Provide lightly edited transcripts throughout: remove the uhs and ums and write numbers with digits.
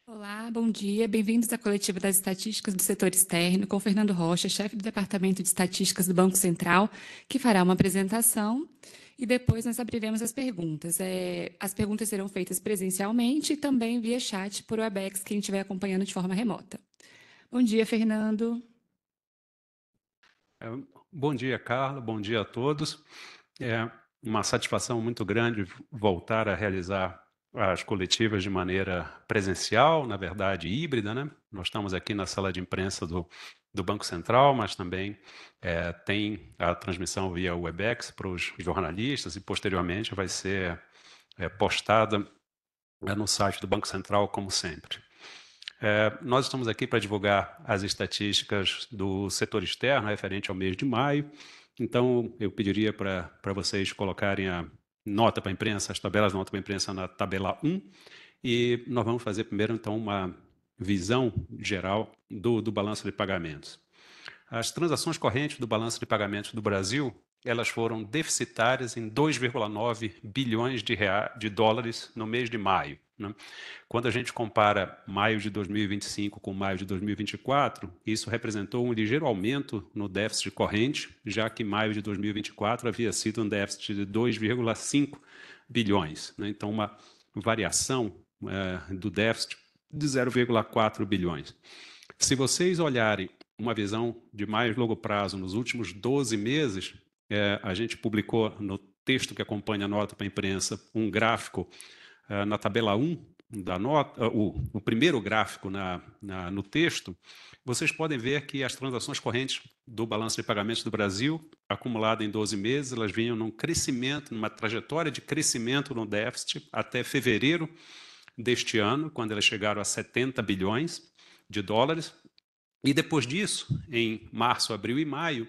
Olá, bom dia. Bem-vindos à coletiva das estatísticas do setor externo, com Fernando Rocha, chefe do Departamento de Estatísticas do Banco Central, que fará uma apresentação e depois nós abriremos as perguntas. As perguntas serão feitas presencialmente e também via chat por Webex, quem estiver acompanhando de forma remota. Bom dia, Fernando. É, Bom dia, Carla. Bom dia a todos. É uma satisfação muito grande voltar a realizar as coletivas de maneira presencial, na verdade híbrida, né? Nós estamos aqui na sala de imprensa do Banco Central, mas também tem a transmissão via Webex para os jornalistas e posteriormente vai ser postada no site do Banco Central, como sempre. Nós estamos aqui para divulgar as estatísticas do setor externo referente ao mês de maio. Então, eu pediria para vocês colocarem a nota para a imprensa, as tabelas de nota para a imprensa na tabela 1, e nós vamos fazer primeiro, então, uma visão geral do balanço de pagamentos. As transações correntes do balanço de pagamentos do Brasil, elas foram deficitárias em 2,9 bilhões de dólares no mês de maio, né? Quando a gente compara maio de 2025 com maio de 2024, isso representou um ligeiro aumento no déficit corrente, já que maio de 2024 havia sido um déficit de 2,5 bilhões, né? Então, uma variação do déficit de 0,4 bilhões. Se vocês olharem uma visão de mais longo prazo nos últimos 12 meses, a gente publicou no texto que acompanha a nota para a imprensa um gráfico na tabela 1 da nota, o primeiro gráfico no texto. Vocês podem ver que as transações correntes do balanço de pagamentos do Brasil, acumulada em 12 meses, elas vinham num crescimento, numa trajetória de crescimento no déficit até fevereiro deste ano, quando elas chegaram a 70 bilhões de dólares. E depois disso, em março, abril e maio,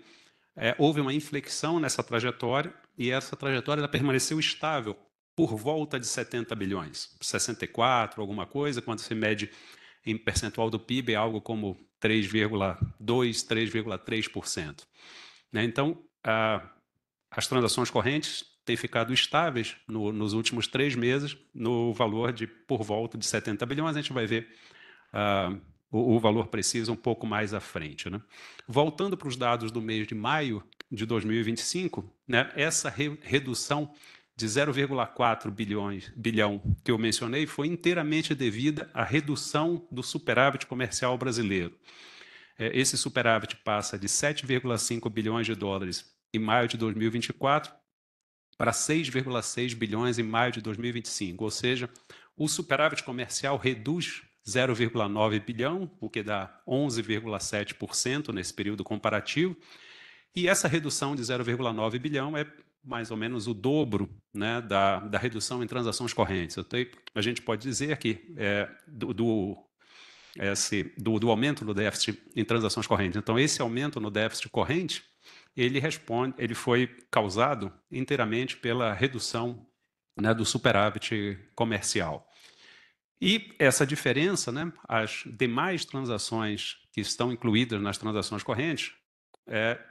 houve uma inflexão nessa trajetória e essa trajetória ela permaneceu estável por volta de 70 bilhões, 64, alguma coisa, quando se mede em percentual do PIB, é algo como 3,2, 3,3%. Né? Então, as transações correntes têm ficado estáveis nos últimos 3 meses, no valor de por volta de 70 bilhões. A gente vai ver o valor preciso um pouco mais à frente, né? Voltando para os dados do mês de maio de 2025, né, essa redução de 0,4 bilhão que eu mencionei foi inteiramente devida à redução do superávit comercial brasileiro. Esse superávit passa de 7,5 bilhões de dólares em maio de 2024 para 6,6 bilhões em maio de 2025, ou seja, o superávit comercial reduz 0,9 bilhão, o que dá 11,7% nesse período comparativo, e essa redução de 0,9 bilhão é mais ou menos o dobro, né, da redução em transações correntes. A gente pode dizer que do aumento do déficit em transações correntes. Então, esse aumento no déficit corrente, ele foi causado inteiramente pela redução, né, do superávit comercial. E essa diferença, né, as demais transações que estão incluídas nas transações correntes,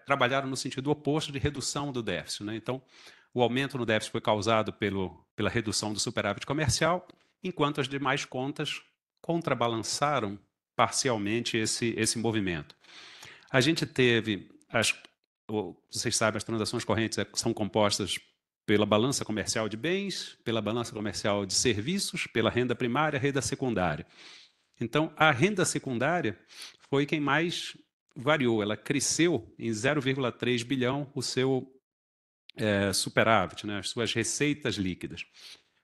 trabalharam no sentido oposto de redução do déficit, né? Então, o aumento no déficit foi causado pela redução do superávit comercial, enquanto as demais contas contrabalançaram parcialmente esse movimento. A gente teve, vocês sabem, as transações correntes são compostas pela balança comercial de bens, pela balança comercial de serviços, pela renda primária e renda secundária. Então, a renda secundária foi quem mais variou, ela cresceu em 0,3 bilhão o seu superávit, né, as suas receitas líquidas.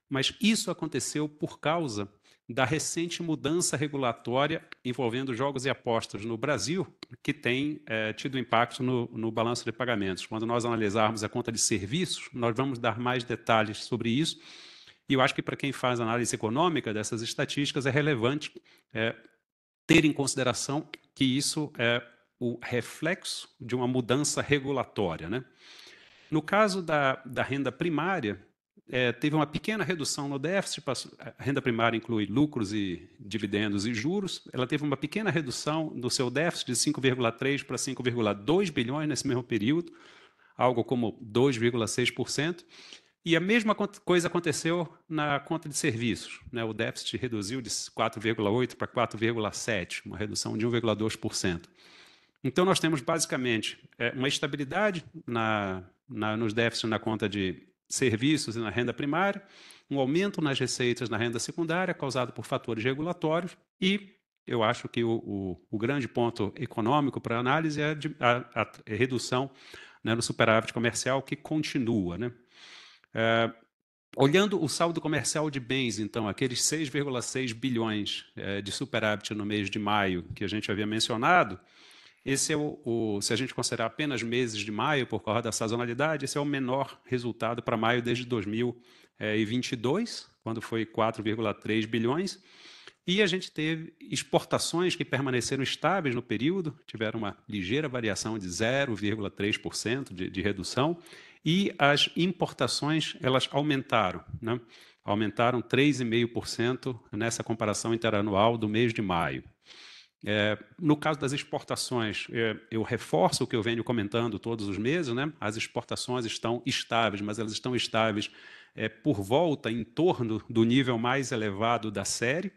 Mas isso aconteceu por causa da recente mudança regulatória envolvendo jogos e apostas no Brasil, que tem tido impacto no balanço de pagamentos. Quando nós analisarmos a conta de serviços, nós vamos dar mais detalhes sobre isso. E eu acho que para quem faz análise econômica dessas estatísticas é relevante ter em consideração que isso é o reflexo de uma mudança regulatória, né? No caso da renda primária, teve uma pequena redução no déficit. A renda primária inclui lucros e dividendos e juros. Ela teve uma pequena redução no seu déficit de 5,3 para 5,2 bilhões nesse mesmo período, algo como 2,6%. E a mesma coisa aconteceu na conta de serviços, né? O déficit reduziu de 4,8 para 4,7, uma redução de 1,2%. Então, nós temos basicamente uma estabilidade nos déficits na conta de serviços e na renda primária, um aumento nas receitas na renda secundária, causado por fatores regulatórios, e eu acho que o grande ponto econômico para análise é a redução, né, no superávit comercial, que continua, né? Olhando o saldo comercial de bens, então, aqueles 6,6 bilhões de superávit no mês de maio, que a gente havia mencionado, esse é se a gente considerar apenas meses de maio, por causa da sazonalidade, esse é o menor resultado para maio desde 2022, quando foi 4,3 bilhões. E a gente teve exportações que permaneceram estáveis no período, tiveram uma ligeira variação de 0,3% de redução, e as importações elas aumentaram, né? Aumentaram 3,5% nessa comparação interanual do mês de maio. No caso das exportações, eu reforço o que eu venho comentando todos os meses, né? As exportações estão estáveis, mas elas estão estáveis por volta, em torno do nível mais elevado da série,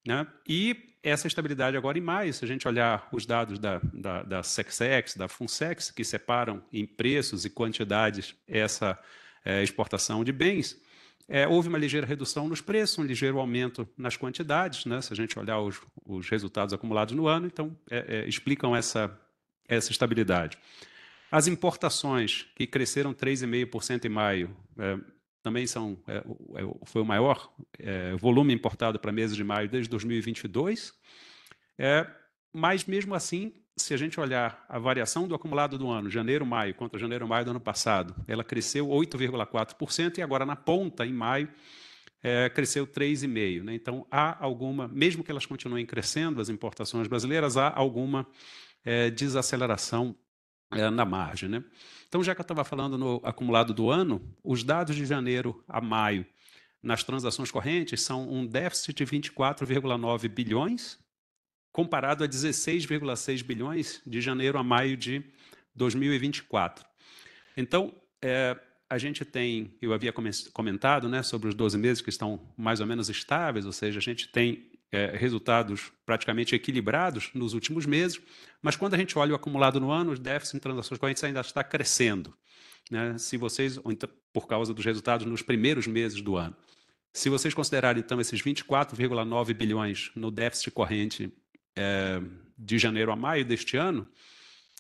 né? E essa estabilidade agora em maio, se a gente olhar os dados da Sexex, da Funsex, que separam em preços e quantidades essa exportação de bens, houve uma ligeira redução nos preços, um ligeiro aumento nas quantidades, né? Se a gente olhar os resultados acumulados no ano, então explicam essa estabilidade. As importações, que cresceram 3,5% em maio, também foi o maior volume importado para meses de maio desde 2022, mas mesmo assim, se a gente olhar a variação do acumulado do ano, janeiro-maio, contra janeiro-maio do ano passado, ela cresceu 8,4% e agora na ponta, em maio, cresceu 3,5%. Né? Então, há alguma, mesmo que elas continuem crescendo, as importações brasileiras, há alguma desaceleração na margem. Né? Então, já que eu estava falando no acumulado do ano, os dados de janeiro a maio nas transações correntes são um déficit de 24,9 bilhões, comparado a 16,6 bilhões de janeiro a maio de 2024. Então, a gente tem, eu havia comentado, né, sobre os 12 meses que estão mais ou menos estáveis, ou seja, a gente tem resultados praticamente equilibrados nos últimos meses, mas quando a gente olha o acumulado no ano, o déficit em transações correntes ainda está crescendo, né? Se vocês, por causa dos resultados nos primeiros meses do ano. Se vocês considerarem, então, esses 24,9 bilhões no déficit corrente de janeiro a maio deste ano,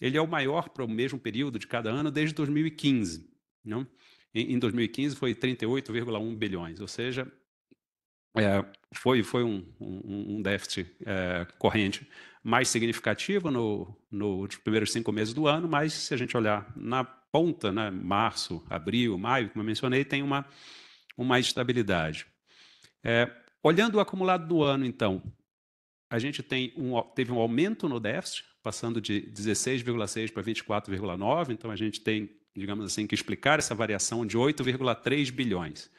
ele é o maior para o mesmo período de cada ano desde 2015. Não? Em 2015 foi 38,1 bilhões, ou seja, foi um déficit corrente mais significativo nos primeiros 5 meses do ano, mas se a gente olhar na ponta, né, março, abril, maio, como eu mencionei, tem uma estabilidade. Olhando o acumulado do ano, então, a gente teve um aumento no déficit, passando de 16,6 para 24,9, então a gente tem, digamos assim, que explicar essa variação de 8,3 bilhões.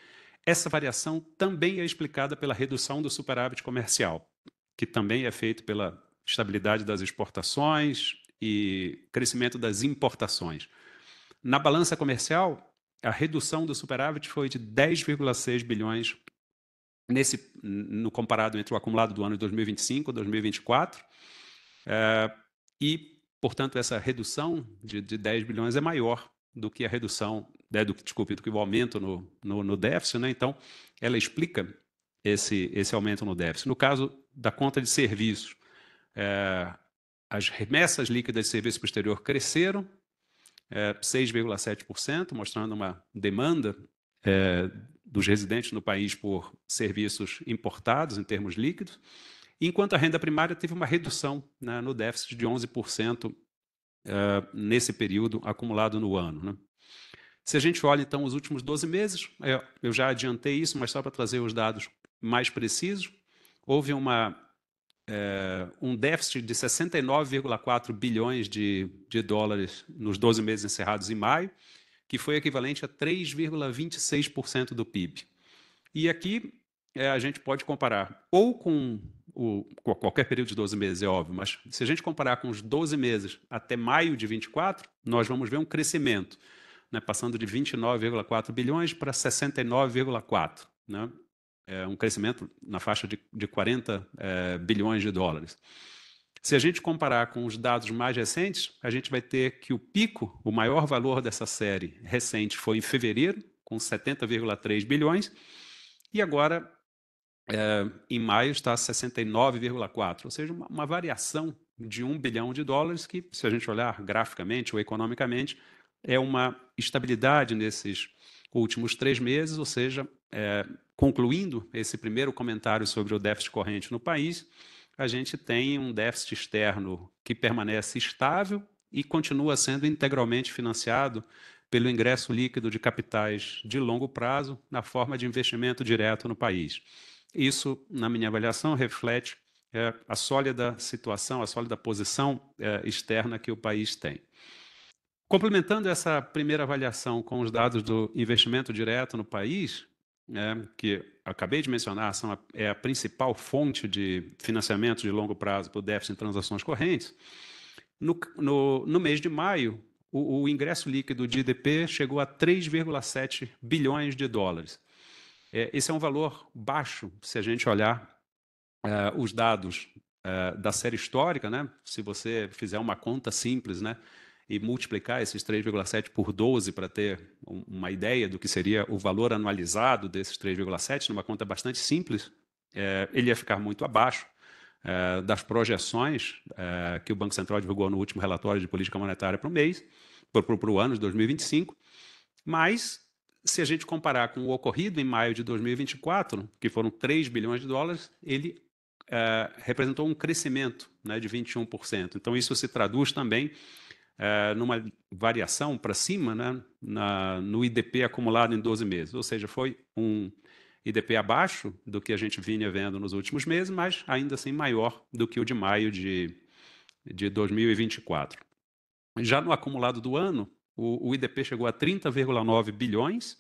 Essa variação também é explicada pela redução do superávit comercial, que também é feito pela estabilidade das exportações e crescimento das importações. Na balança comercial, a redução do superávit foi de 10,6 bilhões no comparado entre o acumulado do ano de 2025 e 2024, e, portanto, essa redução de 10 bilhões é maior do que a redução, do que o aumento no déficit, né? Então, ela explica esse aumento no déficit. No caso da conta de serviços, as remessas líquidas de serviço para o exterior cresceram 6,7%, mostrando uma demanda dos residentes no país por serviços importados em termos líquidos, enquanto a renda primária teve uma redução, né, no déficit de 11% nesse período acumulado no ano. Né? Se a gente olha, então, os últimos 12 meses, eu já adiantei isso, mas só para trazer os dados mais precisos, houve um déficit de 69,4 bilhões de dólares nos 12 meses encerrados em maio, que foi equivalente a 3,26% do PIB. E aqui a gente pode comparar ou com qualquer período de 12 meses, é óbvio, mas se a gente comparar com os 12 meses até maio de 24, nós vamos ver um crescimento né, passando de 29,4 bilhões para 69,4, né? Um crescimento na faixa de 40 bilhões de dólares. Se a gente comparar com os dados mais recentes, a gente vai ter que o pico, o maior valor dessa série recente foi em fevereiro, com 70,3 bilhões, e agora, em maio, está 69,4, ou seja, uma variação de 1 bilhão de dólares, que, se a gente olhar graficamente ou economicamente, é uma estabilidade nesses últimos 3 meses, ou seja, concluindo esse primeiro comentário sobre o déficit corrente no país, a gente tem um déficit externo que permanece estável e continua sendo integralmente financiado pelo ingresso líquido de capitais de longo prazo na forma de investimento direto no país. Isso, na minha avaliação, reflete a sólida situação, a sólida posição externa que o país tem. Complementando essa primeira avaliação com os dados do investimento direto no país, que acabei de mencionar, é a principal fonte de financiamento de longo prazo para o déficit em transações correntes, no mês de maio, o ingresso líquido de IDP chegou a 3,7 bilhões de dólares. Esse é um valor baixo, se a gente olhar os dados da série histórica, né? Se você fizer uma conta simples, né, e multiplicar esses 3,7 por 12 para ter uma ideia do que seria o valor anualizado desses 3,7, numa conta bastante simples, ele ia ficar muito abaixo das projeções que o Banco Central divulgou no último relatório de política monetária para o mês, para o ano de 2025, mas se a gente comparar com o ocorrido em maio de 2024, que foram 3 bilhões de dólares, ele representou um crescimento, né, de 21%. Então, isso se traduz também numa variação para cima, né, no IDP acumulado em 12 meses. Ou seja, foi um IDP abaixo do que a gente vinha vendo nos últimos meses, mas ainda assim maior do que o de maio de 2024. Já no acumulado do ano, o IDP chegou a 30,9 bilhões.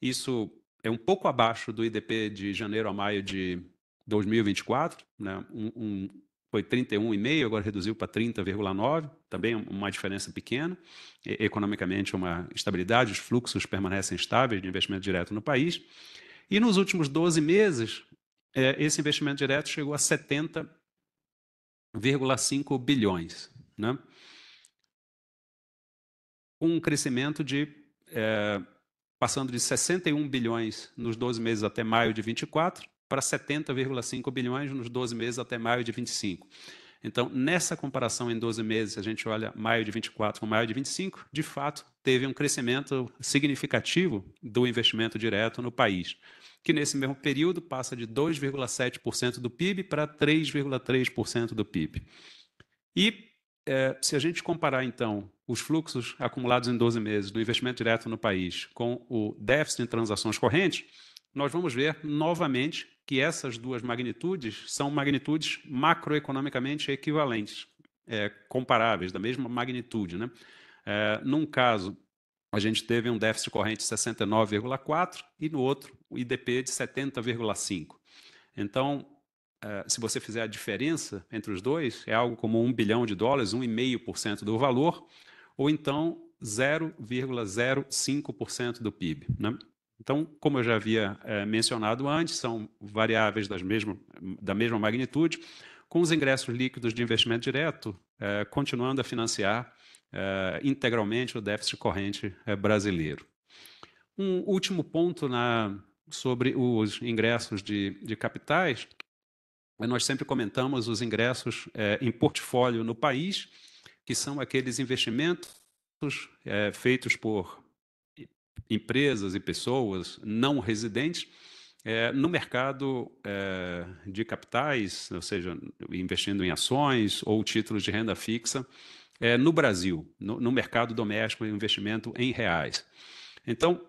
Isso é um pouco abaixo do IDP de janeiro a maio de 2024, né? Foi 31,5, agora reduziu para 30,9, também uma diferença pequena. Economicamente, uma estabilidade, os fluxos permanecem estáveis de investimento direto no país. E nos últimos 12 meses, esse investimento direto chegou a 70,5 bilhões, né? Um crescimento passando de 61 bilhões nos 12 meses até maio de 24 para 70,5 bilhões nos 12 meses até maio de 25. Então, nessa comparação em 12 meses, se a gente olha maio de 24 com maio de 25, de fato, teve um crescimento significativo do investimento direto no país, que nesse mesmo período passa de 2,7% do PIB para 3,3% do PIB. E se a gente comparar, então, os fluxos acumulados em 12 meses do investimento direto no país com o déficit em transações correntes, nós vamos ver novamente que essas duas magnitudes são magnitudes macroeconomicamente equivalentes, comparáveis, da mesma magnitude, né? Num caso, a gente teve um déficit corrente de 69,4 e no outro, o IDP de 70,5. Então, se você fizer a diferença entre os dois, é algo como 1 bilhão de dólares, 1,5% do valor, ou então 0,05% do PIB, né? Então, como eu já havia mencionado antes, são variáveis da mesma magnitude, com os ingressos líquidos de investimento direto continuando a financiar integralmente o déficit corrente brasileiro. Um último ponto sobre os ingressos de capitais. Nós sempre comentamos os ingressos em portfólio no país, que são aqueles investimentos feitos por empresas e pessoas não residentes no mercado de capitais, ou seja, investindo em ações ou títulos de renda fixa no Brasil, no mercado doméstico, investimento em reais. Então,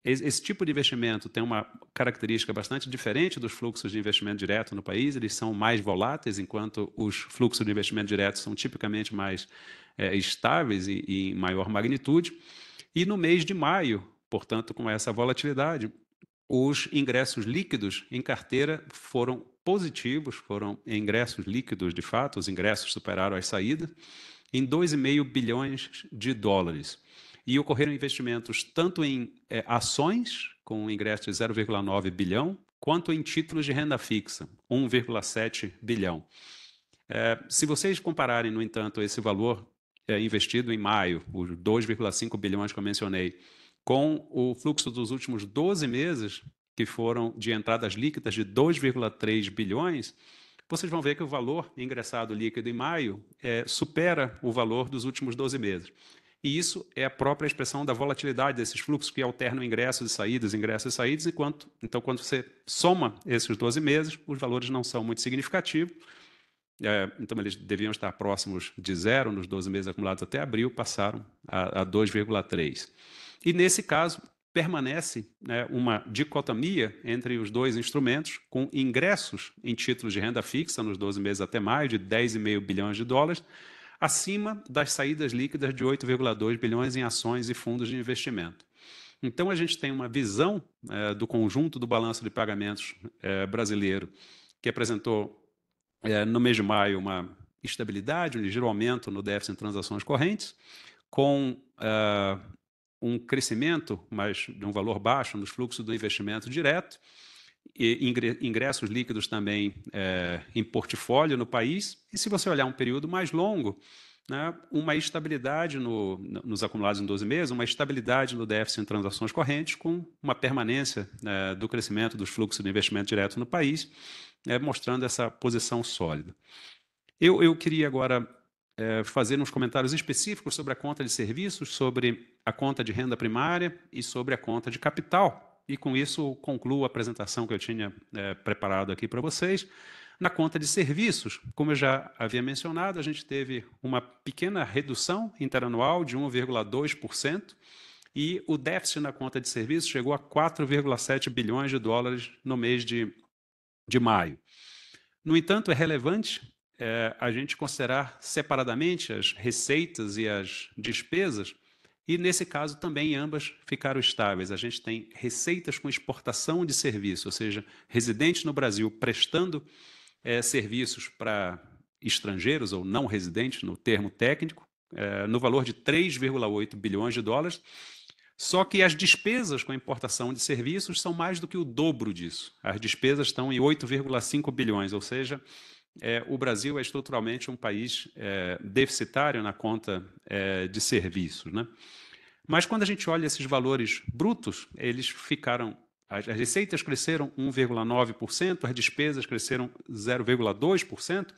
esse tipo de investimento tem uma característica bastante diferente dos fluxos de investimento direto no país, eles são mais voláteis, enquanto os fluxos de investimento direto são tipicamente mais estáveis e em maior magnitude. E no mês de maio, portanto, com essa volatilidade, os ingressos líquidos em carteira foram positivos, foram ingressos líquidos de fato, os ingressos superaram as saídas, em 2,5 bilhões de dólares. E ocorreram investimentos tanto em ações, com um ingresso de 0,9 bilhão, quanto em títulos de renda fixa, 1,7 bilhão. Se vocês compararem, no entanto, esse valor investido em maio, os 2,5 bilhões que eu mencionei, com o fluxo dos últimos 12 meses, que foram de entradas líquidas de 2,3 bilhões, vocês vão ver que o valor ingressado líquido em maio supera o valor dos últimos 12 meses. E isso é a própria expressão da volatilidade desses fluxos, que alternam ingressos e saídas, então, quando você soma esses 12 meses, os valores não são muito significativos. Então, eles deviam estar próximos de zero nos 12 meses acumulados até abril, passaram a 2,3. E, nesse caso, permanece uma dicotomia entre os dois instrumentos, com ingressos em títulos de renda fixa nos 12 meses até maio, de 10,5 bilhões de dólares, acima das saídas líquidas de 8,2 bilhões em ações e fundos de investimento. Então, a gente tem uma visão do conjunto do balanço de pagamentos brasileiro, que apresentou, no mês de maio, uma estabilidade, um ligeiro aumento no déficit em transações correntes, com um crescimento, mas de um valor baixo, nos fluxos do investimento direto, e ingressos líquidos também em portfólio no país. E se você olhar um período mais longo, uma estabilidade nos acumulados em 12 meses, uma estabilidade no déficit em transações correntes, com uma permanência do crescimento dos fluxos de investimento direto no país, mostrando essa posição sólida. Eu queria agora fazer uns comentários específicos sobre a conta de serviços, sobre a conta de renda primária e sobre a conta de capital. E, com isso, concluo a apresentação que eu tinha preparado aqui para vocês. Na conta de serviços, como eu já havia mencionado, a gente teve uma pequena redução interanual de 1,2%, e o déficit na conta de serviços chegou a 4,7 bilhões de dólares no mês de maio. No entanto, é relevante a gente considerar separadamente as receitas e as despesas, e, nesse caso, também ambas ficaram estáveis. A gente tem receitas com exportação de serviço, ou seja, residentes no Brasil prestando serviços para estrangeiros ou não residentes, no termo técnico, no valor de 3,8 bilhões de dólares. Só que as despesas com a importação de serviços são mais do que o dobro disso. As despesas estão em 8,5 bilhões, ou seja, o Brasil é estruturalmente um país deficitário na conta de serviços, né? Mas, quando a gente olha esses valores brutos, eles ficaram... As receitas cresceram 1,9%, as despesas cresceram 0,2%.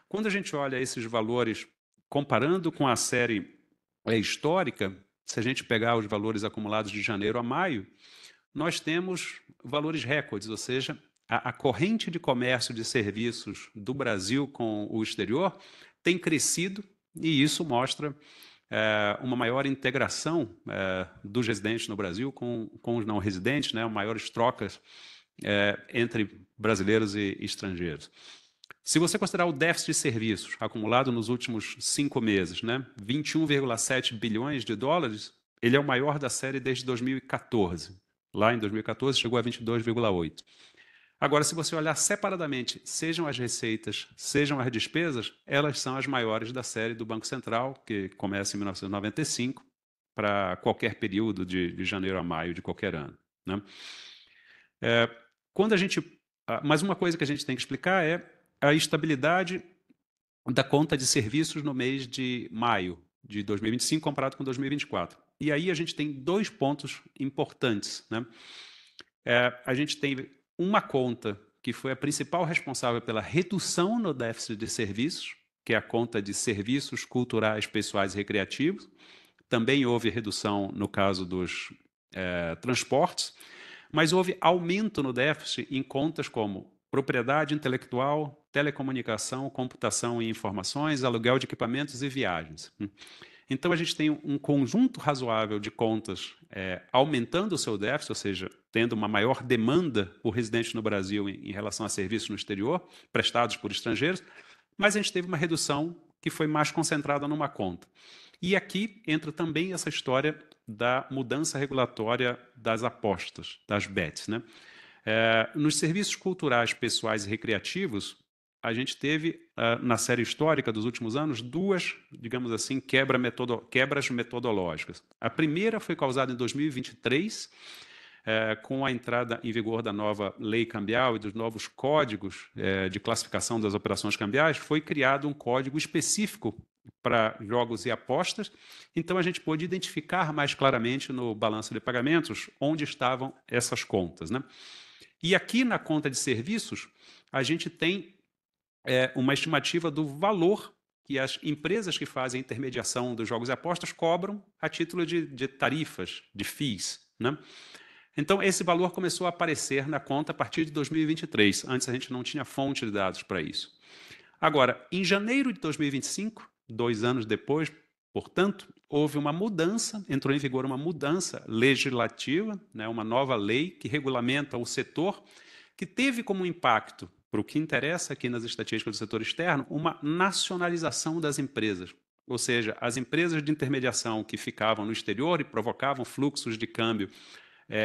Quando a gente olha esses valores comparando com a série histórica, se a gente pegar os valores acumulados de janeiro a maio, nós temos valores recordes, ou seja, a corrente de comércio de serviços do Brasil com o exterior tem crescido, e isso mostra uma maior integração dos residentes no Brasil com os não residentes, maiores trocas entre brasileiros e estrangeiros. Se você considerar o déficit de serviços acumulado nos últimos 5 meses, 21,7 bilhões de dólares, ele é o maior da série desde 2014. Lá em 2014 chegou a 22,8. Agora, se você olhar separadamente, sejam as receitas, sejam as despesas, elas são as maiores da série do Banco Central, que começa em 1995, para qualquer período de janeiro a maio de qualquer ano, né? Mas uma coisa que a gente tem que explicar é a estabilidade da conta de serviços no mês de maio de 2025 comparado com 2024. E aí a gente tem 2 pontos importantes, né? A gente tem uma conta que foi a principal responsável pela redução no déficit de serviços, que é a conta de serviços culturais, pessoais e recreativos. Também houve redução no caso dos transportes, mas houve aumento no déficit em contas como propriedade intelectual, telecomunicação, computação e informações, aluguel de equipamentos e viagens. Então, a gente tem um conjunto razoável de contas aumentando o seu déficit, ou seja, tendo uma maior demanda por residentes no Brasil em relação a serviços no exterior, prestados por estrangeiros, mas a gente teve uma redução que foi mais concentrada numa conta. E aqui entra também essa história da mudança regulatória das apostas, das bets, né? Nos serviços culturais, pessoais e recreativos, a gente teve, na série histórica dos últimos anos, duas, digamos assim, quebras metodológicas. A primeira foi causada em 2023, com a entrada em vigor da nova lei cambial e dos novos códigos de classificação das operações cambiais, foi criado um código específico para jogos e apostas. Então, a gente pôde identificar mais claramente no balanço de pagamentos onde estavam essas contas, né? E aqui na conta de serviços, a gente tem uma estimativa do valor que as empresas que fazem a intermediação dos jogos e apostas cobram a título de tarifas, de fees, né? Então, esse valor começou a aparecer na conta a partir de 2023. Antes, a gente não tinha fonte de dados para isso. Agora, em janeiro de 2025, 2 anos depois, portanto, houve uma mudança, entrou em vigor uma mudança legislativa, né, uma nova lei que regulamenta o setor, que teve como impacto, para o que interessa aqui nas estatísticas do setor externo, uma nacionalização das empresas. Ou seja, as empresas de intermediação que ficavam no exterior e provocavam fluxos de câmbio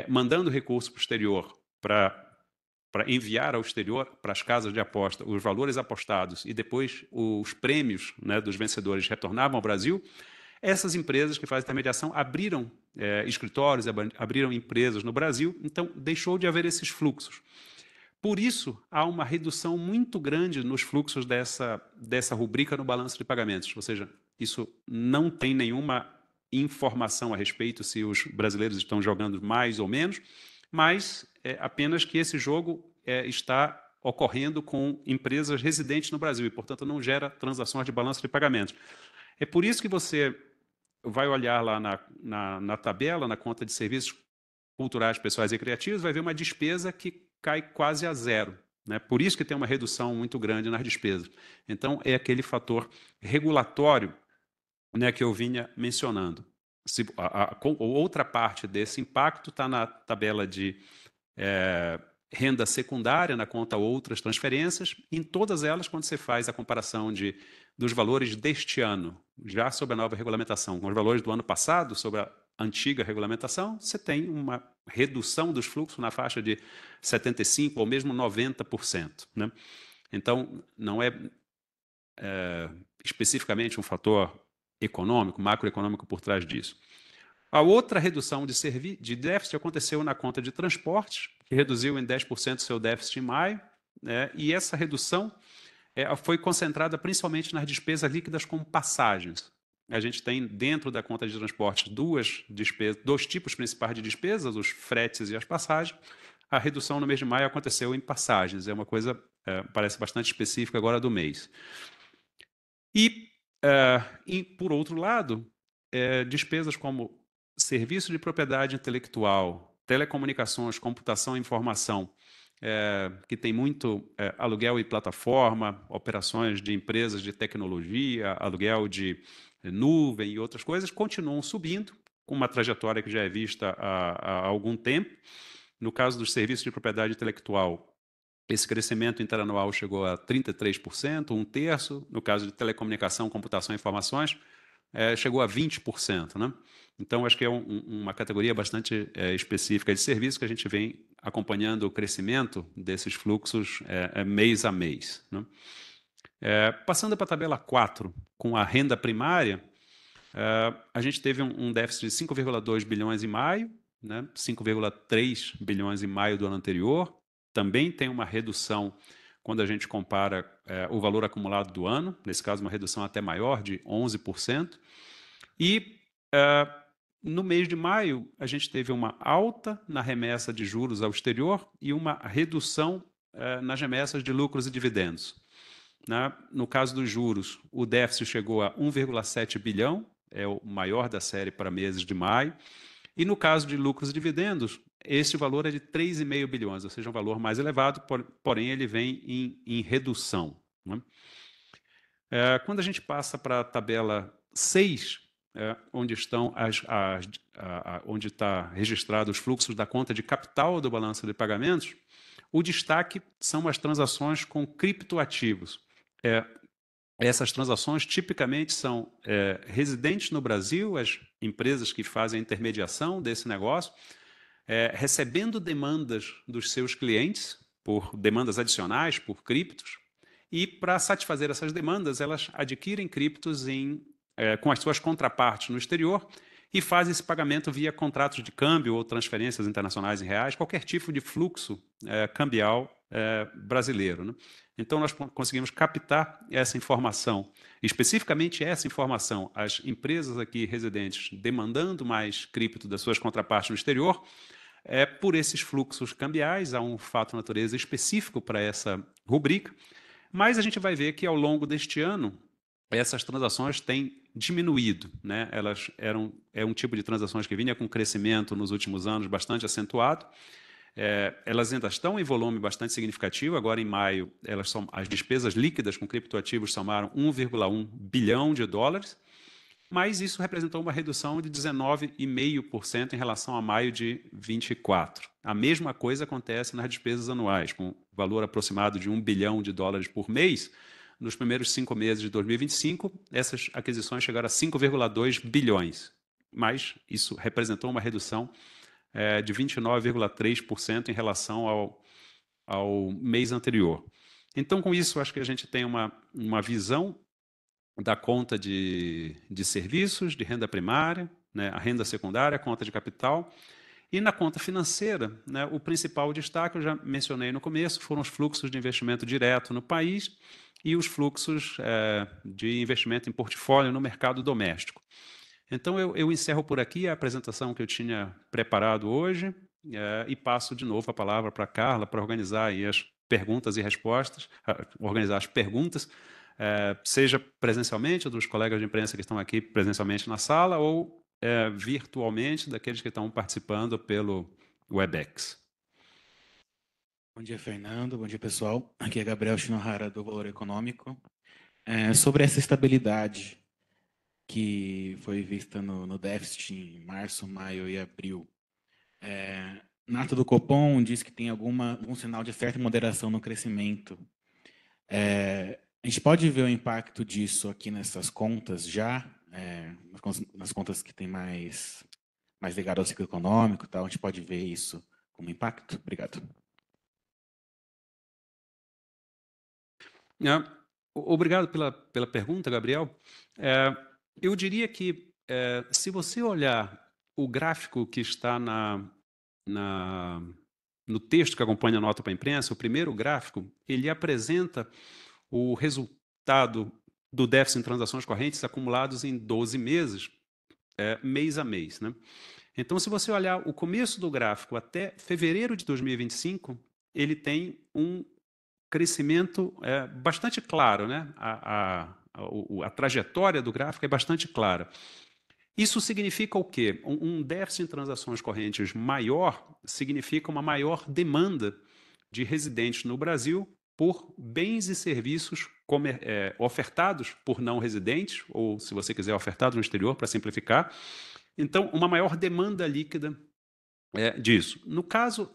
mandando recurso para o exterior para enviar ao exterior, para as casas de aposta, os valores apostados e depois os prêmios, né, dos vencedores retornavam ao Brasil, essas empresas que fazem intermediação abriram escritórios, abriram empresas no Brasil, então deixou de haver esses fluxos. Por isso, há uma redução muito grande nos fluxos dessa rubrica no balanço de pagamentos, ou seja, isso não tem nenhuma informação a respeito se os brasileiros estão jogando mais ou menos, mas apenas que esse jogo está ocorrendo com empresas residentes no Brasil e, portanto, não gera transações de balanço de pagamentos. É por isso que você vai olhar lá na tabela, na conta de serviços culturais, pessoais e criativos, vai ver uma despesa que cai quase a zero, né? Por isso que tem uma redução muito grande nas despesas. Então, é aquele fator regulatório, né, que eu vinha mencionando. Outra parte desse impacto está na tabela de renda secundária, na conta outras transferências. Em todas elas, quando você faz a comparação dos valores deste ano, já sob a nova regulamentação, com os valores do ano passado, sob a antiga regulamentação, você tem uma redução dos fluxos na faixa de 75% ou mesmo 90%, né? Então, não é especificamente um fator econômico, macroeconômico por trás disso. A outra redução de déficit aconteceu na conta de transportes, que reduziu em 10% seu déficit em maio, né? E essa redução foi concentrada principalmente nas despesas líquidas com passagens. A gente tem dentro da conta de transportes dois tipos principais de despesas, os fretes e as passagens. A redução no mês de maio aconteceu em passagens, é uma coisa, parece bastante específica agora do mês. E por outro lado, despesas como serviço de propriedade intelectual, telecomunicações, computação e informação, que tem muito aluguel e plataforma, operações de empresas de tecnologia, aluguel de nuvem e outras coisas, continuam subindo, com uma trajetória que já é vista há algum tempo. No caso dos serviços de propriedade intelectual, esse crescimento interanual chegou a 33%, um terço. No caso de telecomunicação, computação e informações, chegou a 20%, né? Então, acho que é uma categoria bastante específica de serviço que a gente vem acompanhando o crescimento desses fluxos mês a mês, né? Passando para a tabela 4, com a renda primária, a gente teve um déficit de 5,2 bilhões em maio, né? 5,3 bilhões em maio do ano anterior. Também tem uma redução quando a gente compara o valor acumulado do ano, nesse caso uma redução até maior, de 11%. E no mês de maio, a gente teve uma alta na remessa de juros ao exterior e uma redução nas remessas de lucros e dividendos, né? No caso dos juros, o déficit chegou a 1,7 bilhão, é o maior da série para meses de maio. E no caso de lucros e dividendos, esse valor é de 3,5 bilhões, ou seja, um valor mais elevado, porém ele vem em redução, né? Quando a gente passa para a tabela 6, onde onde está registrado os fluxos da conta de capital do balanço de pagamentos, o destaque são as transações com criptoativos. Essas transações tipicamente são residentes no Brasil, as empresas que fazem a intermediação desse negócio, recebendo demandas dos seus clientes, por demandas adicionais, por criptos, E, para satisfazer essas demandas, elas adquirem criptos com as suas contrapartes no exterior e fazem esse pagamento via contratos de câmbio ou transferências internacionais em reais, qualquer tipo de fluxo cambial brasileiro, né? Então, nós conseguimos captar essa informação, especificamente essa informação, as empresas aqui residentes demandando mais cripto das suas contrapartes no exterior, por esses fluxos cambiais. Há um fato de natureza específico para essa rubrica, mas a gente vai ver que ao longo deste ano, essas transações têm diminuído, né? É um tipo de transações que vinha com crescimento nos últimos anos bastante acentuado. Elas ainda estão em volume bastante significativo. Agora, em maio, as despesas líquidas com criptoativos somaram 1,1 bilhão de dólares, mas isso representou uma redução de 19,5% em relação a maio de 24. A mesma coisa acontece nas despesas anuais, com valor aproximado de 1 bilhão de dólares por mês. Nos primeiros 5 meses de 2025, essas aquisições chegaram a 5,2 bilhões, mas isso representou uma redução de 29,3% em relação ao mês anterior. Então, com isso, acho que a gente tem uma visão da conta de serviços, de renda primária, né, a renda secundária, a conta de capital. E na conta financeira, né, o principal destaque, eu já mencionei no começo, foram os fluxos de investimento direto no país e os fluxos de investimento em portfólio no mercado doméstico. Então, eu encerro por aqui a apresentação que eu tinha preparado hoje e passo de novo a palavra para a Carla para organizar aí as perguntas e respostas, organizar as perguntas, seja presencialmente, dos colegas de imprensa que estão aqui presencialmente na sala, ou virtualmente, daqueles que estão participando pelo Webex. Bom dia, Fernando. Bom dia, pessoal. Aqui é Gabriel Shinohara, do Valor Econômico. Sobre essa estabilidade que foi vista no déficit em março, maio e abril, na ata do Copom diz que tem algum sinal de certa moderação no crescimento. A gente pode ver o impacto disso aqui nessas contas já, nas contas que tem mais ligado ao ciclo econômico e tal, a gente pode ver isso como impacto? Obrigado. Obrigado pela pergunta, Gabriel. Eu diria que, se você olhar o gráfico que está no texto que acompanha a nota para a imprensa, o primeiro gráfico, ele apresenta o resultado do déficit em transações correntes acumulados em 12 meses, mês a mês, né? Então, se você olhar o começo do gráfico até fevereiro de 2025, ele tem um crescimento bastante claro, né? A trajetória do gráfico é bastante clara. Isso significa o quê? Um déficit em transações correntes maior significa uma maior demanda de residentes no Brasil por bens e serviços ofertados por não residentes, ou, se você quiser, ofertados no exterior, para simplificar. Então, uma maior demanda líquida disso. No caso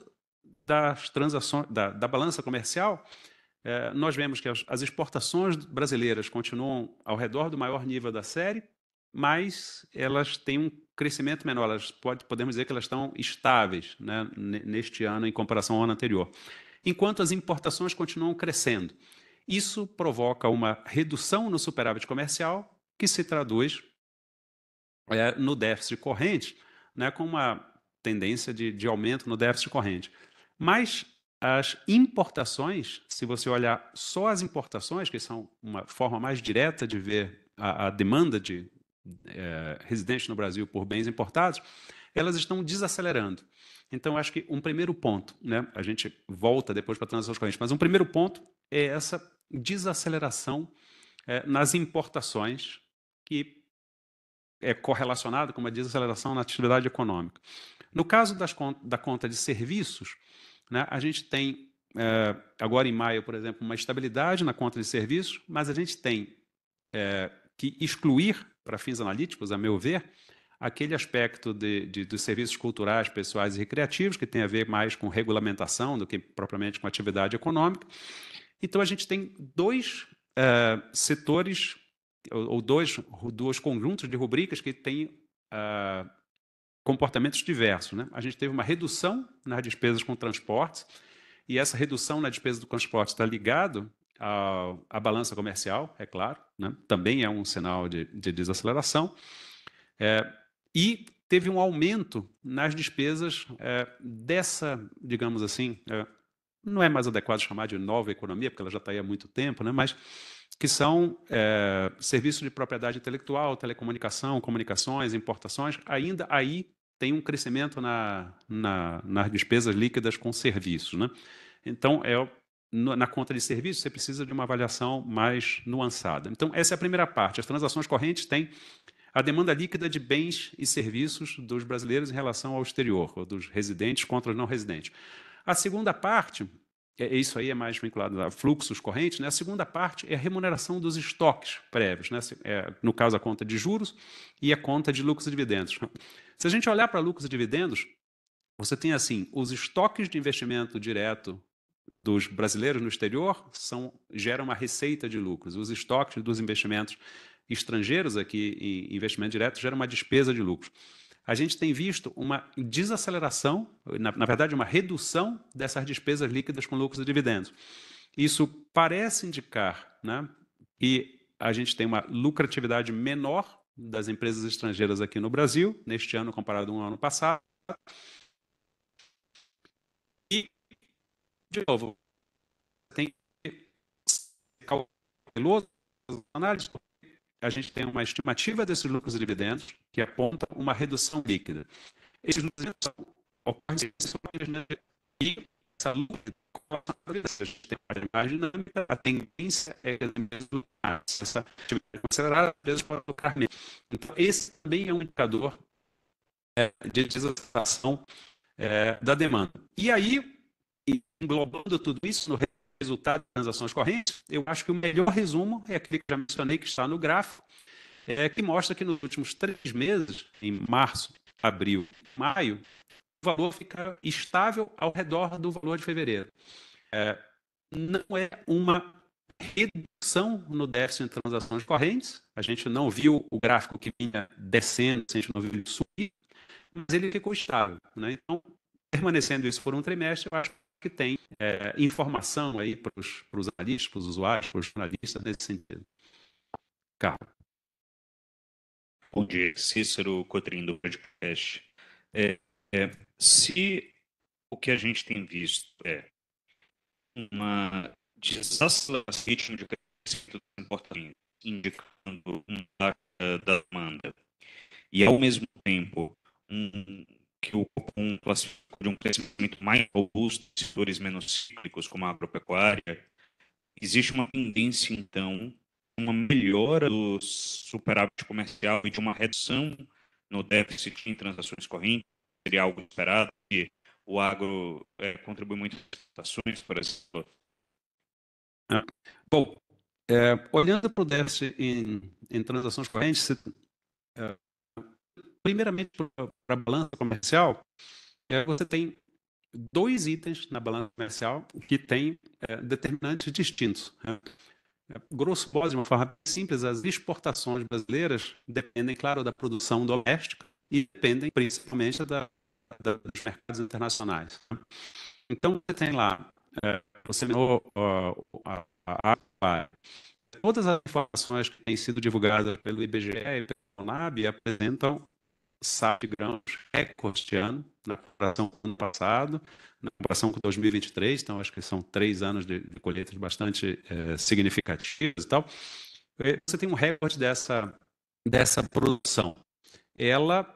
das transações, da balança comercial, nós vemos que as exportações brasileiras continuam ao redor do maior nível da série, mas elas têm um crescimento menor. Podemos dizer que elas estão estáveis, né, neste ano em comparação ao ano anterior, enquanto as importações continuam crescendo. Isso provoca uma redução no superávit comercial, que se traduz no déficit corrente, né, com uma tendência de aumento no déficit corrente. Mas as importações, se você olhar só as importações, que são uma forma mais direta de ver a demanda de residentes no Brasil por bens importados, elas estão desacelerando. Então, acho que um primeiro ponto, né, a gente volta depois para transações correntes, mas um primeiro ponto é essa desaceleração nas importações, que é correlacionado com uma desaceleração na atividade econômica. No caso da conta de serviços, né, a gente tem, agora em maio, por exemplo, uma estabilidade na conta de serviços, mas a gente tem que excluir, para fins analíticos, a meu ver, aquele aspecto dos serviços culturais, pessoais e recreativos, que tem a ver mais com regulamentação do que propriamente com atividade econômica. Então, a gente tem dois setores, ou dois conjuntos de rubricas que têm comportamentos diversos, né? A gente teve uma redução nas despesas com transportes, e essa redução na despesa do transporte está ligado a balança comercial, é claro, né? Também é um sinal de desaceleração. E teve um aumento nas despesas dessa, digamos assim, não é mais adequado chamar de nova economia, porque ela já está aí há muito tempo, né? Mas que são serviços de propriedade intelectual, telecomunicação, comunicações, importações. Ainda aí tem um crescimento nas despesas líquidas com serviços, né? Então, na conta de serviços, você precisa de uma avaliação mais nuançada. Então, essa é a primeira parte. As transações correntes têm a demanda líquida de bens e serviços dos brasileiros em relação ao exterior, ou dos residentes contra os não residentes. A segunda parte, isso aí é mais vinculado a fluxos correntes, né? A segunda parte é a remuneração dos estoques prévios, né? No caso, a conta de juros e a conta de lucros e dividendos. Se a gente olhar para lucros e dividendos, você tem assim, os estoques de investimento direto dos brasileiros no exterior geram uma receita de lucros. Os estoques dos investimentos estrangeiros aqui em investimento direto geram uma despesa de lucros. A gente tem visto uma desaceleração, na verdade, uma redução dessas despesas líquidas com lucros e dividendos. Isso parece indicar, né, que a gente tem uma lucratividade menor das empresas estrangeiras aqui no Brasil, neste ano comparado ao ano passado. E, de novo, tem que ser cauteloso nas análises. A gente tem uma estimativa desses lucros e dividendos que aponta uma redução líquida. Esses lucros e dividendos ocorrem e essa lucro tem mais dinâmica, a tendência é que essa atividade acelerada, as empresas podem lucrar menos. Então, esse também é um indicador de desaceleração da demanda. E aí, englobando tudo isso no resultado das transações correntes, eu acho que o melhor resumo é aquele que já mencionei, que está no gráfico, que mostra que nos últimos 3 meses, em março, abril, maio, o valor fica estável ao redor do valor de fevereiro. Não é uma redução no déficit de transações correntes, a gente não viu o gráfico que vinha descendo, a gente não viu ele subir, mas ele ficou estável, né? Então, permanecendo isso por um trimestre, eu acho que tem informação aí para os analistas, para os usuários, para os jornalistas nesse sentido. Carlos. Bom dia, Cícero Cotrim do podcast. Se o que a gente tem visto é uma desaceleração ritmo de crescimento do comportamento, indicando uma da demanda, e ao mesmo tempo que o Copom classificou de um crescimento mais robusto de setores menos cíclicos, como a agropecuária, existe uma tendência, então, uma melhora do superávit comercial e de uma redução no déficit em transações correntes. Seria algo esperado, que o agro contribui muito para as exportações, por exemplo. Bom, olhando para o déficit em transações correntes, primeiramente para a balança comercial, você tem 2 itens na balança comercial que têm determinantes distintos. Grosso modo, de uma forma simples, as exportações brasileiras dependem, claro, da produção doméstica e dependem principalmente dos mercados internacionais. Então, você tem lá, você mencionou todas as informações que têm sido divulgadas pelo IBGE e pelo Conab apresentam safra de grãos recorde este ano, na comparação com o ano passado, na comparação com 2023, então acho que são 3 anos de colheitas bastante significativas e tal. Você tem um recorde dessa produção. Ela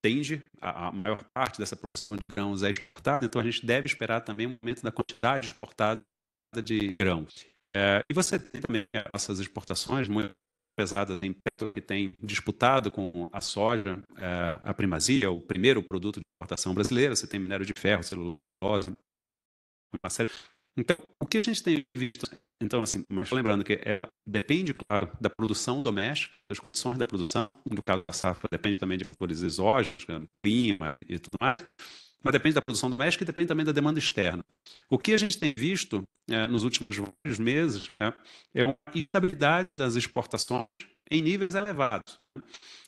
tende, a maior parte dessa produção de grãos é exportada, então a gente deve esperar também um aumento da quantidade exportada de grãos. E você tem também essas exportações muito pesadas em petro, que tem disputado com a soja, a primazia, o primeiro produto de exportação brasileira. Você tem minério de ferro, celulose, uma série. Então, o que a gente tem visto, então, assim, mas lembrando que depende, claro, da produção doméstica, das condições da produção, no caso da safra, depende também de fatores exógenos, clima e tudo mais, mas depende da produção doméstica e depende também da demanda externa. O que a gente tem visto nos últimos vários meses é uma instabilidade das exportações em níveis elevados.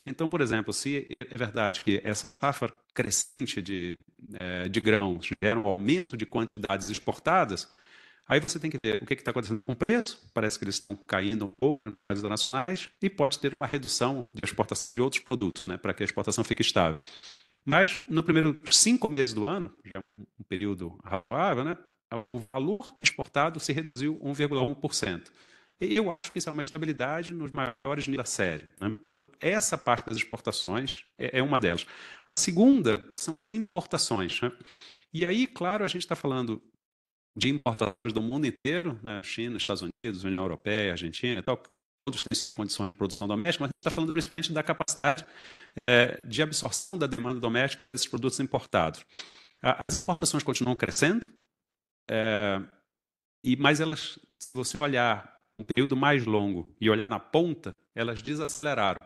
Então, por exemplo, se é verdade que essa safra crescente de grãos gera um aumento de quantidades exportadas, Aí você tem que ver o que está acontecendo com o preço, parece que eles estão caindo um pouco nas moedas internacionais e pode ter uma redução de exportação de outros produtos, né, para que a exportação fique estável. Mas no primeiro 5 meses do ano, já é um período razoável, né, o valor exportado se reduziu 1,1%. E eu acho que isso é uma estabilidade nos maiores níveis da série, né? Essa parte das exportações é uma delas. A segunda são importações, né? E aí, claro, a gente está falando de importações do mundo inteiro, né? China, Estados Unidos, União Europeia, Argentina e tal, todos têm condições de produção doméstica, mas a gente está falando principalmente da capacidade de absorção da demanda doméstica desses produtos importados. As exportações continuam crescendo, mas elas, se você olhar um período mais longo e olhar na ponta, elas desaceleraram.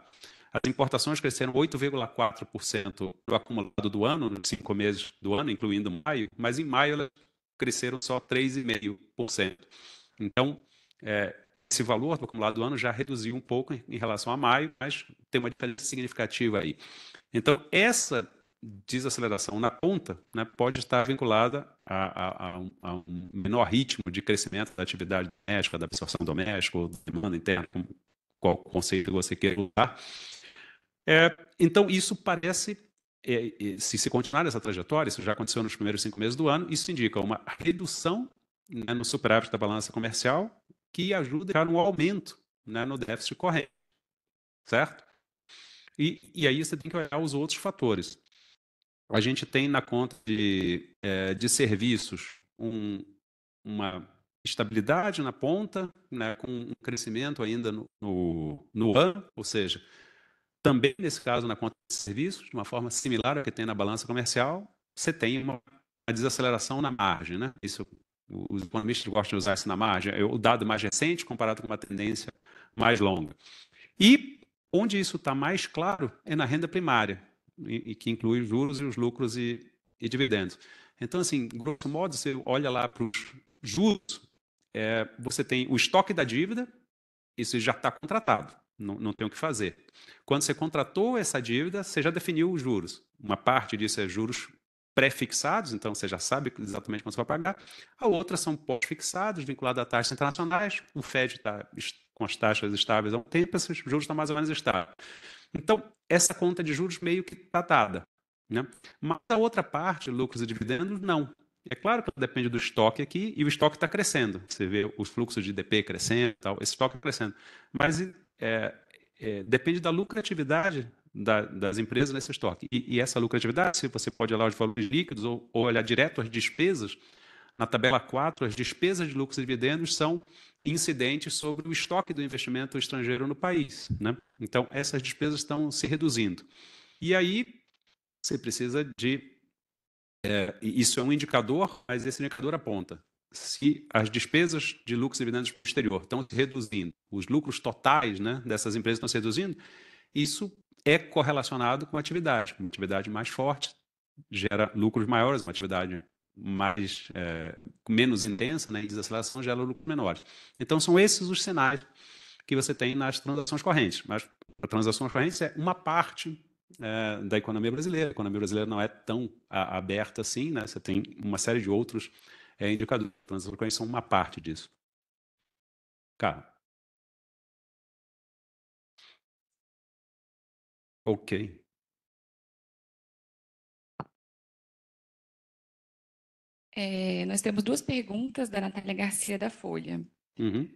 As importações cresceram 8,4% no acumulado do ano, nos 5 meses do ano, incluindo maio, mas em maio elas cresceram só 3,5%. Então, esse valor do acumulado do ano já reduziu um pouco em relação a maio, mas tem uma diferença significativa aí. Então, essa desaceleração na ponta, né, pode estar vinculada a um menor ritmo de crescimento da atividade doméstica, da absorção doméstica, ou da demanda interna, qual conceito você queira usar. Então, isso parece, se continuar essa trajetória, isso já aconteceu nos primeiros 5 meses do ano, isso indica uma redução, né, no superávit da balança comercial, que ajuda a um aumento, né, no déficit corrente, certo? E aí você tem que olhar os outros fatores. A gente tem na conta de serviços uma estabilidade na ponta, né, com um crescimento ainda no ano, ou seja, também nesse caso na conta de serviços, de uma forma similar ao que tem na balança comercial, você tem uma desaceleração na margem, né? Isso, os economistas gostam de usar isso na margem, é o dado mais recente comparado com uma tendência mais longa. E onde isso está mais claro é na renda primária, e que inclui os juros e os lucros e dividendos. Então, assim, grosso modo, você olha lá para os juros, você tem o estoque da dívida, isso já está contratado, não tem o que fazer. Quando você contratou essa dívida, você já definiu os juros. Uma parte disso é juros pré-fixados, então você já sabe exatamente quanto você vai pagar. A outra são pós-fixados, vinculados a taxas internacionais. O FED está com as taxas estáveis há um tempo, esses juros estão mais ou menos estáveis. Então, essa conta de juros meio que está dada, né? Mas a outra parte, lucros e dividendos, não. É claro que depende do estoque aqui, e o estoque está crescendo. Você vê os fluxos de DP crescendo, tal, esse estoque crescendo. Mas depende da lucratividade das empresas nesse estoque. E essa lucratividade, se você pode olhar os valores líquidos ou olhar direto as despesas, na tabela 4, as despesas de lucros e dividendos são incidentes sobre o estoque do investimento estrangeiro no país, né? Então, essas despesas estão se reduzindo. E aí, você precisa de... isso é um indicador, mas esse indicador aponta. Se as despesas de lucros e dividendos para o exterior estão se reduzindo, os lucros totais, né, dessas empresas estão se reduzindo, isso é correlacionado com a atividade. Uma atividade mais forte gera lucros maiores, uma atividade menos intensa, né, em desaceleração, gera lucros menores. Então, são esses os sinais que você tem nas transações correntes. Mas as transações correntes é uma parte da economia brasileira. A economia brasileira não é tão aberta assim, né? Você tem uma série de outros indicadores. As transações correntes são uma parte disso. Cara. Ok. Nós temos 2 perguntas da Natália Garcia, da Folha. Uhum.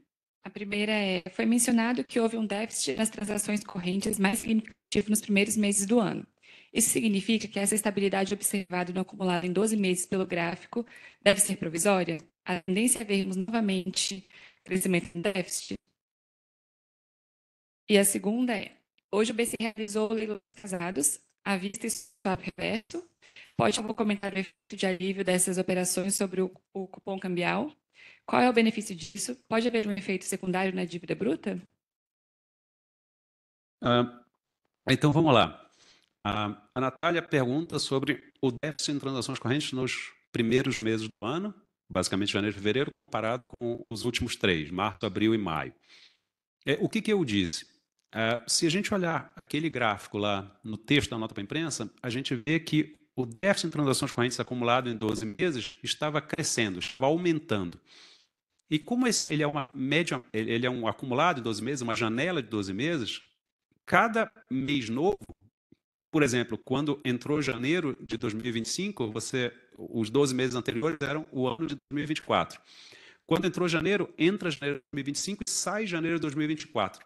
A primeira foi mencionado que houve um déficit nas transações correntes mais significativo nos primeiros meses do ano. Isso significa que essa estabilidade observada no acumulado em 12 meses pelo gráfico deve ser provisória? A tendência é vermos novamente crescimento do déficit? E a segunda hoje o BC realizou o leilão dos casados, à vista e swap reverso. Pode algum comentário o efeito de alívio dessas operações sobre o cupom cambial? Qual é o benefício disso? Pode haver um efeito secundário na dívida bruta? Então, vamos lá. A Natália pergunta sobre o déficit em transações correntes nos primeiros meses do ano, basicamente janeiro e fevereiro, comparado com os últimos 3, março, abril e maio. O que eu disse? Se a gente olhar aquele gráfico lá no texto da nota para a imprensa, a gente vê que o déficit em transações correntes acumulado em 12 meses estava crescendo, estava aumentando. E como ele é uma média, ele é um acumulado de 12 meses, uma janela de 12 meses, cada mês novo, por exemplo, quando entrou janeiro de 2025, os 12 meses anteriores eram o ano de 2024. Quando entrou janeiro, entra janeiro de 2025 e sai janeiro de 2024.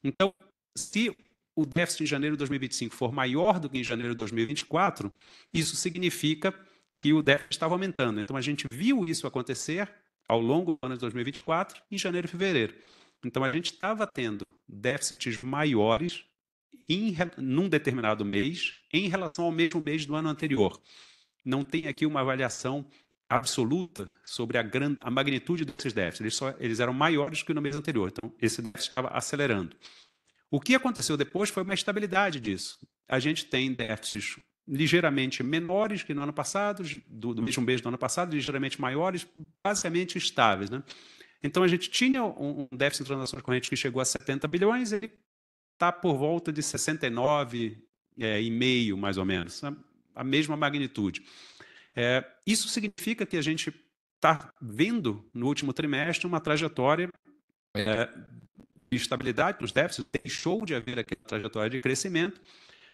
Então, se o déficit em janeiro de 2025 for maior do que em janeiro de 2024, isso significa que o déficit estava aumentando. Então, a gente viu isso acontecer ao longo do ano de 2024, em janeiro e fevereiro. Então, a gente estava tendo déficits maiores num determinado mês em relação ao mesmo mês do ano anterior. Não tem aqui uma avaliação absoluta sobre a magnitude desses déficits. Eles eram maiores que no mês anterior. Então, esse déficit estava acelerando. O que aconteceu depois foi uma estabilidade disso. A gente tem déficits ligeiramente menores que no ano passado, do mesmo mês do ano passado, ligeiramente maiores, basicamente estáveis, né? Então, a gente tinha um déficit de transações correntes que chegou a 70 bilhões, ele está por volta de 69,5, mais ou menos, a mesma magnitude. Isso significa que a gente está vendo, no último trimestre, uma trajetória de estabilidade nos déficits, deixou de haver aquela trajetória de crescimento,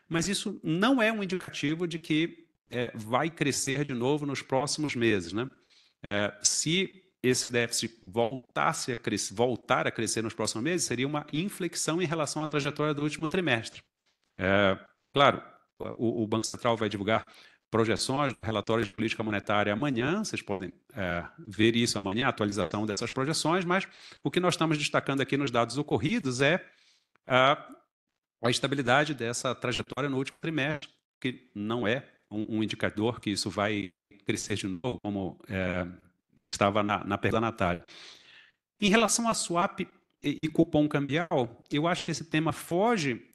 mas isso não é um indicativo de que vai crescer de novo nos próximos meses, né? Se esse déficit voltar a crescer nos próximos meses, seria uma inflexão em relação à trajetória do último trimestre. Claro, o Banco Central vai divulgar projeções, relatórios de política monetária amanhã, vocês podem ver isso amanhã, a atualização dessas projeções, mas o que nós estamos destacando aqui nos dados ocorridos é a estabilidade dessa trajetória no último trimestre, que não é um indicador que isso vai crescer de novo, como estava na pergunta da Natália. Em relação a swap e cupom cambial, eu acho que esse tema foge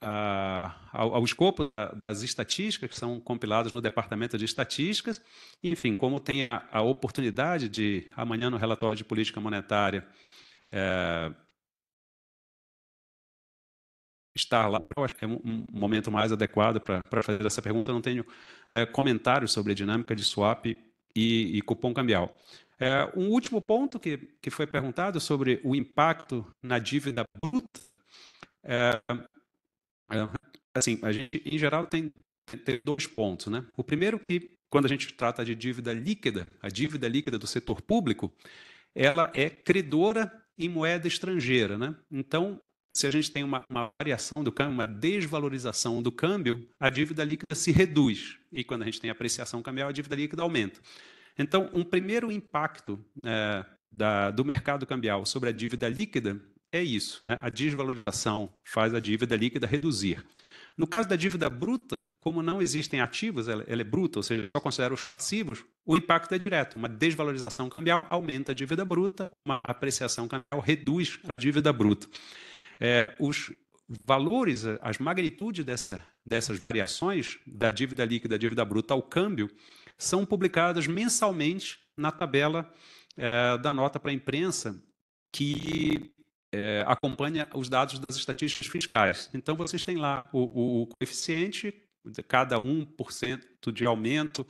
ao escopo das estatísticas que são compiladas no Departamento de Estatísticas. Enfim, como tem a oportunidade de, amanhã no relatório de política monetária, estar lá, eu acho que é um momento mais adequado para fazer essa pergunta. Eu não tenho comentários sobre a dinâmica de swap e cupom cambial. Um último ponto que foi perguntado sobre o impacto na dívida bruta. Assim, a gente, em geral, tem dois pontos, né? O primeiro que, quando a gente trata de dívida líquida, a dívida líquida do setor público, ela é credora em moeda estrangeira, né? Então, se a gente tem uma variação do câmbio, uma desvalorização do câmbio, a dívida líquida se reduz. E quando a gente tem apreciação cambial, a dívida líquida aumenta. Então, um primeiro impacto do mercado cambial sobre a dívida líquida é isso, né? A desvalorização faz a dívida líquida reduzir. No caso da dívida bruta, como não existem ativos, ela é bruta, ou seja, só considera os passivos, o impacto é direto. Uma desvalorização cambial aumenta a dívida bruta, uma apreciação cambial reduz a dívida bruta. Os valores, as magnitudes dessas variações da dívida líquida e da dívida bruta ao câmbio são publicadas mensalmente na tabela da nota para a imprensa que acompanha os dados das estatísticas fiscais. Então, vocês têm lá o coeficiente de cada 1% de aumento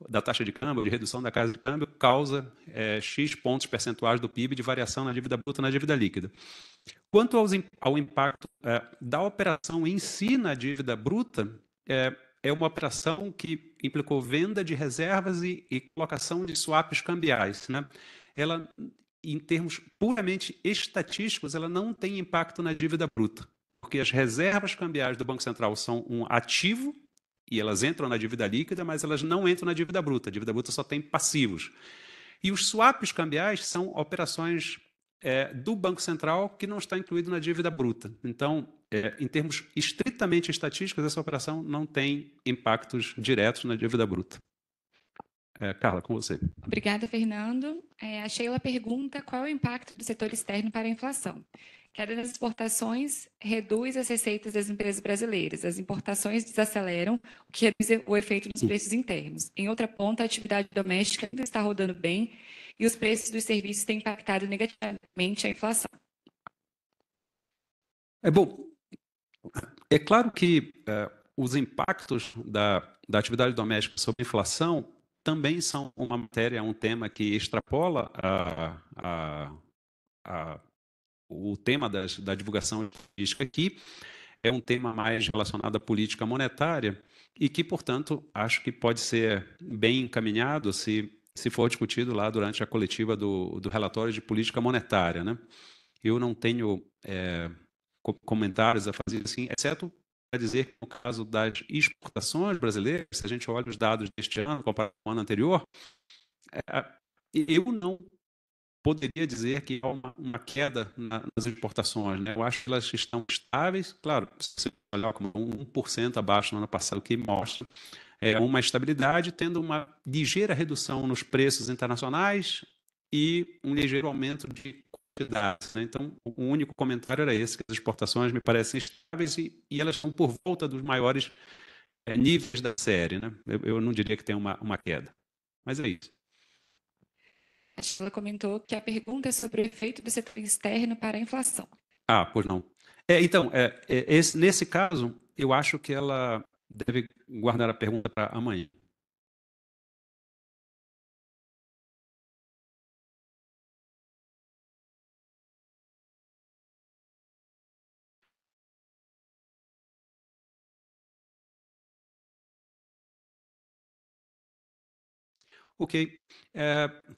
da taxa de câmbio, de redução da taxa de câmbio, causa X pontos percentuais do PIB de variação na dívida bruta e na dívida líquida. Quanto ao impacto da operação em si na dívida bruta, é uma operação que implicou venda de reservas e colocação de swaps cambiais, né? Ela, em termos puramente estatísticos, ela não tem impacto na dívida bruta, porque as reservas cambiais do Banco Central são um ativo e elas entram na dívida líquida, mas elas não entram na dívida bruta. A dívida bruta só tem passivos. E os swaps cambiais são operações do Banco Central que não está incluído na dívida bruta. Então, em termos estritamente estatísticos, essa operação não tem impactos diretos na dívida bruta. Carla, com você. Obrigada, Fernando. A Sheila pergunta qual é o impacto do setor externo para a inflação. Queda das exportações reduz as receitas das empresas brasileiras. As importações desaceleram, o que reduz o efeito dos preços internos. Em outra ponta, a atividade doméstica ainda está rodando bem e os preços dos serviços têm impactado negativamente a inflação. Bom, é claro que os impactos da atividade doméstica sobre a inflação também são uma matéria, um tema que extrapola o tema da divulgação estatística aqui, é um tema mais relacionado à política monetária e que, portanto, acho que pode ser bem encaminhado se for discutido lá durante a coletiva do relatório de política monetária, né? Eu não tenho comentários a fazer assim, exceto para dizer que no caso das exportações brasileiras, se a gente olha os dados deste ano comparado com o ano anterior, eu não poderia dizer que há uma queda nas exportações, né? Eu acho que elas estão estáveis, claro, se você olhar como 1% abaixo no ano passado, o que mostra uma estabilidade, tendo uma ligeira redução nos preços internacionais e um ligeiro aumento de quantidades, né? Então, o único comentário era esse, que as exportações me parecem estáveis e elas estão por volta dos maiores níveis da série, né? Eu não diria que tem uma queda, mas é isso. A Sheila comentou que a pergunta é sobre o efeito do setor externo para a inflação. Pois não. Então, nesse caso, eu acho que ela deve guardar a pergunta para amanhã. Ok.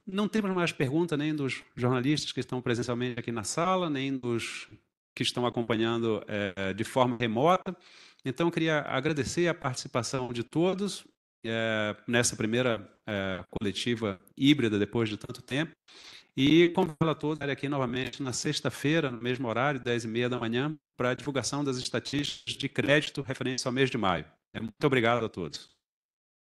Não temos mais pergunta nem dos jornalistas que estão presencialmente aqui na sala, nem dos que estão acompanhando de forma remota. Então, eu queria agradecer a participação de todos nessa primeira coletiva híbrida depois de tanto tempo. E convidá-la a todos a estar aqui novamente na sexta-feira, no mesmo horário, 10h30 da manhã, para a divulgação das estatísticas de crédito referentes ao mês de maio. Muito obrigado a todos.